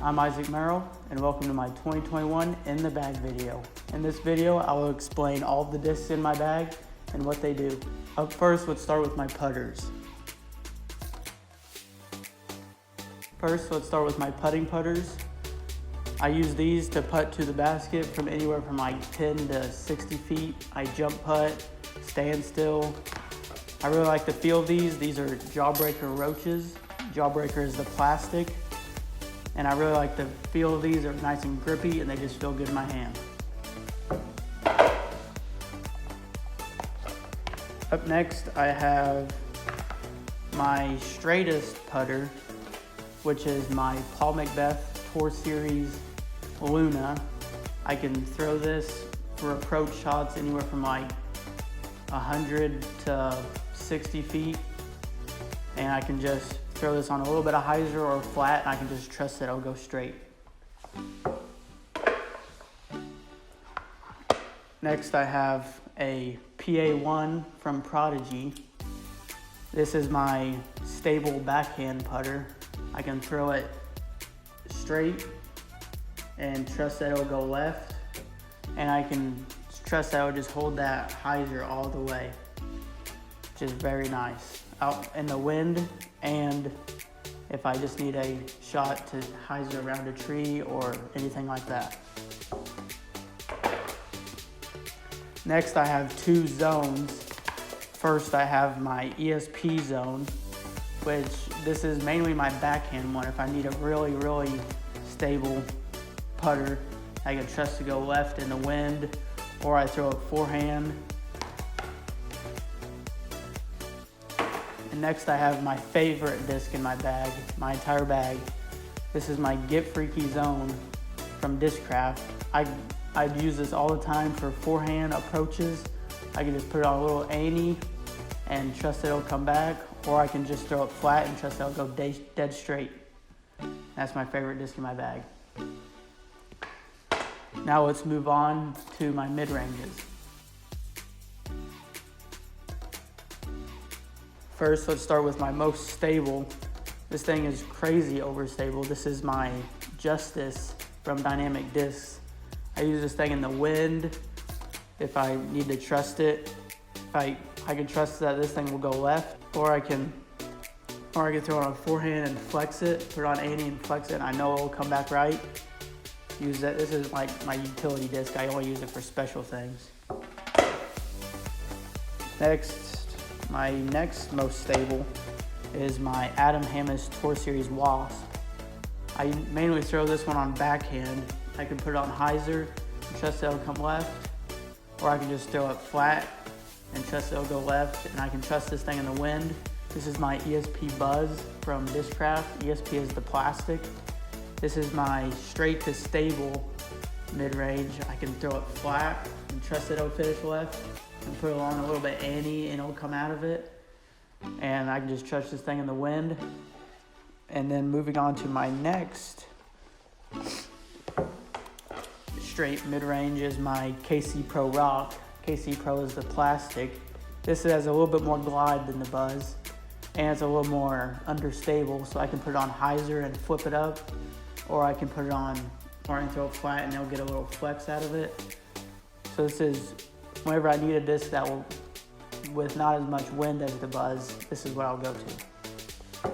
I'm Merrell, and welcome to my 2021 In the Bag video. In this video, I will explain all of the discs in my bag and what they do. Up first, let's start with my putters. First, let's start with my putting putters. I use these to putt to the basket from anywhere from like 10 to 60 feet. I jump putt, stand still. I really like the feel of these. These are Jawbreaker Roaches. Jawbreaker is the plastic. And I really like the feel of these. They're nice and grippy and they just feel good in my hand. Up next, I have my straightest putter, which is my Paul Macbeth Tour Series Luna. I can throw this for approach shots anywhere from like 100 to 60 feet. And I can just throw this on a little bit of hyzer or flat, and I can just trust that it'll go straight. Next, I have a PA1 from Prodigy. This is my stable backhand putter. I can throw it straight and trust that it'll go left, and I can trust that it'll just hold that hyzer all the way, which is very nice. Out in the wind, and if I just need a shot to hyzer around a tree or anything like that. Next, I have two zones. First, I have my ESP zone, which this is mainly my backhand one. If I need a really, really stable putter, I can trust to go left in the wind, or I throw it forehand. And next, I have my favorite disc in my bag, my entire bag. This is my Get Freaky Zone from Discraft. I'd use this all the time for forehand approaches. I can just put it on a little ante and trust that it'll come back, or I can just throw it flat and trust that it'll go dead straight. That's my favorite disc in my bag. Now let's move on to my mid-ranges. First, let's start with my most stable. This thing is crazy overstable. This is my Justice from Dynamic Discs. I use this thing in the wind if I need to trust it. I can trust that this thing will go left, or I can throw it on forehand and flex it, put it on ante and flex it, and I know it will come back right. Use that. This is like my utility disc. I only use it for special things. My next most stable is my Adam Hammis Tour Series Wasp. I mainly throw this one on backhand. I can put it on hyzer and trust that it'll come left, or I can just throw it flat and trust that it'll go left, and I can trust this thing in the wind. This is my ESP Buzz from Discraft. ESP is the plastic. This is my straight to stable mid-range. I can throw it flat and trust that it'll finish left, and put it on a little bit ante and it'll come out of it. And I can just trust this thing in the wind. And then moving on to my next straight mid-range is my KC Pro Rock. KC Pro is the plastic. This has a little bit more glide than the Buzz, and it's a little more understable, so I can put it on hyzer and flip it up, or I can put it on, or I can throw it flat and it'll get a little flex out of it. So this is, whenever I need a disc that will, with not as much wind as the Buzz, this is what I'll go to.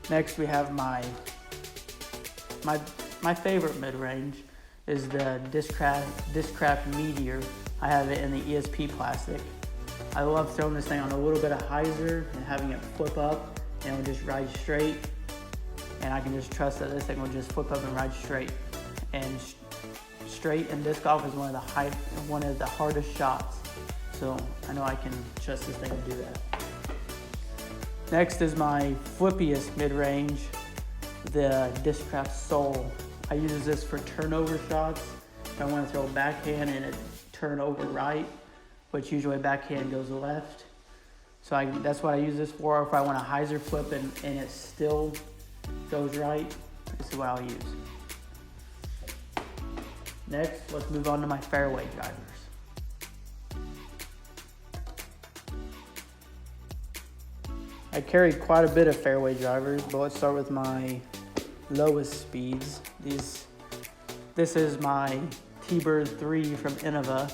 Next, we have my favorite mid-range is the Discraft Meteor. I have it in the ESP plastic. I love throwing this thing on a little bit of hyzer and having it flip up and it'll just ride straight. And I can just trust that this thing will just flip up and ride straight. And straight in disc golf is one of the hardest shots. So I know I can trust this thing to do that. Next is my flippiest mid-range, the Discraft Soul. I use this for turnover shots. If I want to throw a backhand and it turn over right, which usually backhand goes left. So that's what I use this for. Or if I want a hyzer flip and it still goes right, this is what I'll use. Next, let's move on to my fairway drivers. I carry quite a bit of fairway drivers, but let's start with my lowest speeds. This is my T-Bird 3 from Innova.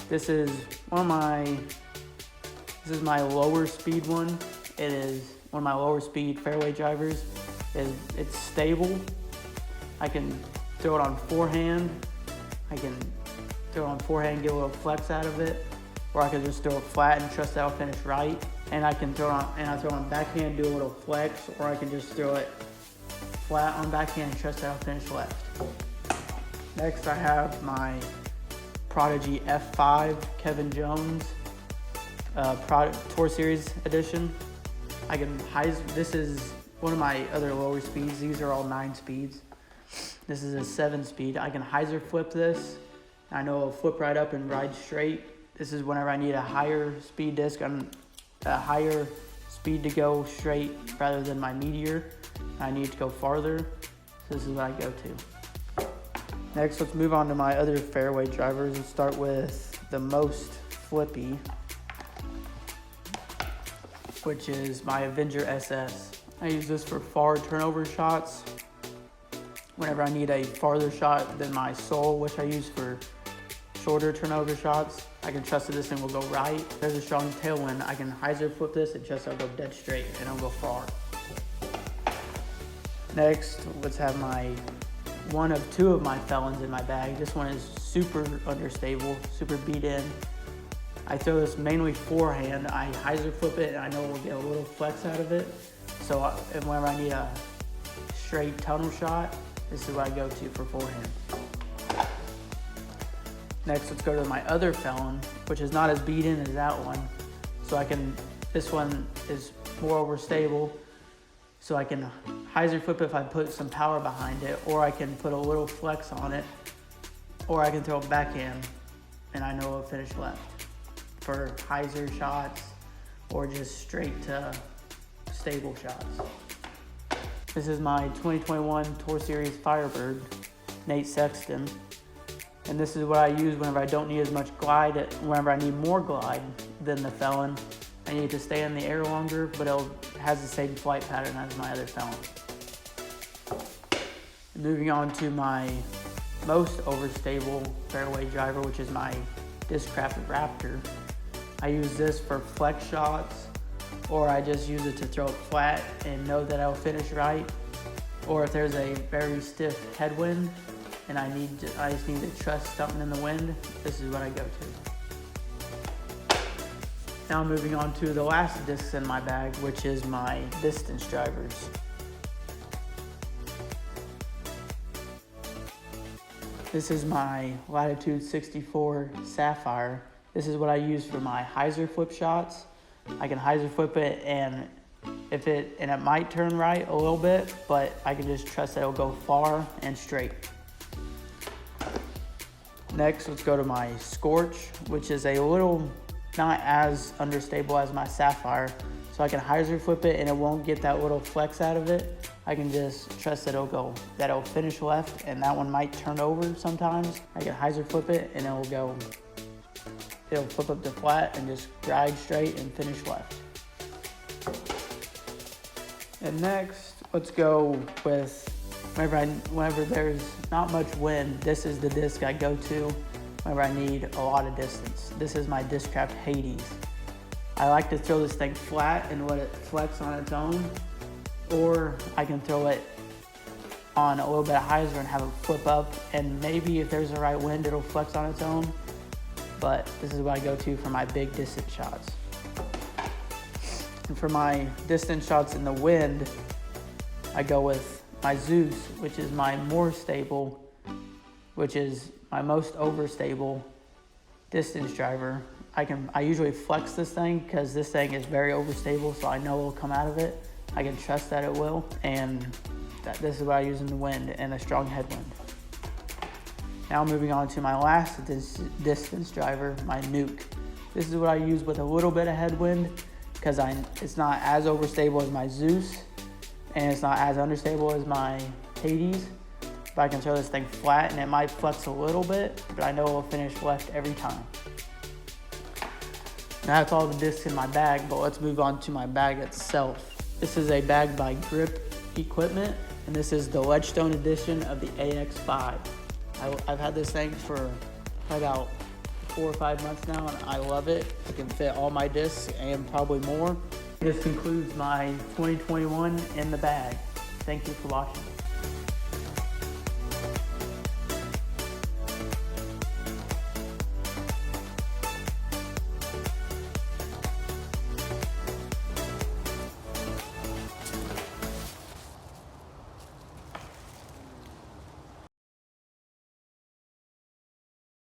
This is my lower speed one. It is one of my lower speed fairway drivers. It's stable. I can throw it on forehand. I can throw it on forehand, get a little flex out of it, or I can just throw it flat and trust that I'll finish right. And I can throw it on backhand, do a little flex, or I can just throw it flat on backhand and trust that I'll finish left. Next, I have my Prodigy F5 Kevin Jones Tour Series edition. This is one of my other lower speeds. These are all 9 speeds. This is a 7 speed. I can hyzer flip this. I know it'll flip right up and ride straight. This is whenever I need a higher speed disc and a higher speed to go straight rather than my Meteor. I need to go farther. So this is what I go to. Next, let's move on to my other fairway drivers and start with the most flippy, which is my Avenger SS. I use this for far turnover shots. Whenever I need a farther shot than my Soul, which I use for shorter turnover shots, I can trust that this thing will go right. If there's a strong tailwind, I can hyzer flip this and trust it'll go dead straight and it'll go far. Next, let's have one of 2 of my Felons in my bag. This one is super understable, super beat in. I throw this mainly forehand. I hyzer flip it and I know we'll get a little flex out of it. So whenever I need a straight tunnel shot, this is what I go to for forehand. Next, let's go to my other Felon, which is not as beat in as that one. So this one is more overstable. So I can hyzer flip if I put some power behind it, or I can put a little flex on it, or I can throw it backhand and I know it'll finish left for hyzer shots or just straight to stable shots. This is my 2021 Tour Series Firebird, Nate Sexton. And this is what I use whenever I don't need as much glide, whenever I need more glide than the Felon. I need to stay in the air longer, but it has the same flight pattern as my other Felon. Moving on to my most overstable fairway driver, which is my Discraft Raptor. I use this for flex shots, or I just use it to throw it flat and know that I'll finish right. Or if there's a very stiff headwind and I just need to trust something in the wind, this is what I go to. Now moving on to the last discs in my bag, which is my distance drivers. This is my Latitude 64 Sapphire. This is what I use for my hyzer flip shots. I can hyzer flip it and it might turn right a little bit, but I can just trust that it'll go far and straight. Next, let's go to my Scorch, which is a little not as understable as my Sapphire. So I can hyzer flip it and it won't get that little flex out of it. I can just trust that it'll finish left, and that one might turn over sometimes. I can hyzer flip it and it'll flip up to flat and just ride straight and finish left. And next, let's go with whenever there's not much wind, this is the disc I go to whenever I need a lot of distance. This is my Discraft Hades. I like to throw this thing flat and let it flex on its own, or I can throw it on a little bit of hyzer and have it flip up, and maybe if there's the right wind, it'll flex on its own. But this is what I go to for my big distance shots. And for my distance shots in the wind, I go with my Zeus, which is my more stable, which is my most overstable distance driver. I usually flex this thing because this thing is very overstable, so I know it'll come out of it. I can trust that it will, and this is what I use in the wind and a strong headwind. Now moving on to my last distance driver, my Nuke. This is what I use with a little bit of headwind because it's not as overstable as my Zeus, and it's not as understable as my Hades. But I can throw this thing flat and it might flex a little bit, but I know it will finish left every time. Now that's all the discs in my bag, but let's move on to my bag itself. This is a bag by Grip Equipment. and this is the Ledgestone edition of the AX5. I've had this thing for about 4 or 5 months now, and I love it. It can fit all my discs and probably more. This concludes my 2021 in the bag. Thank you for watching.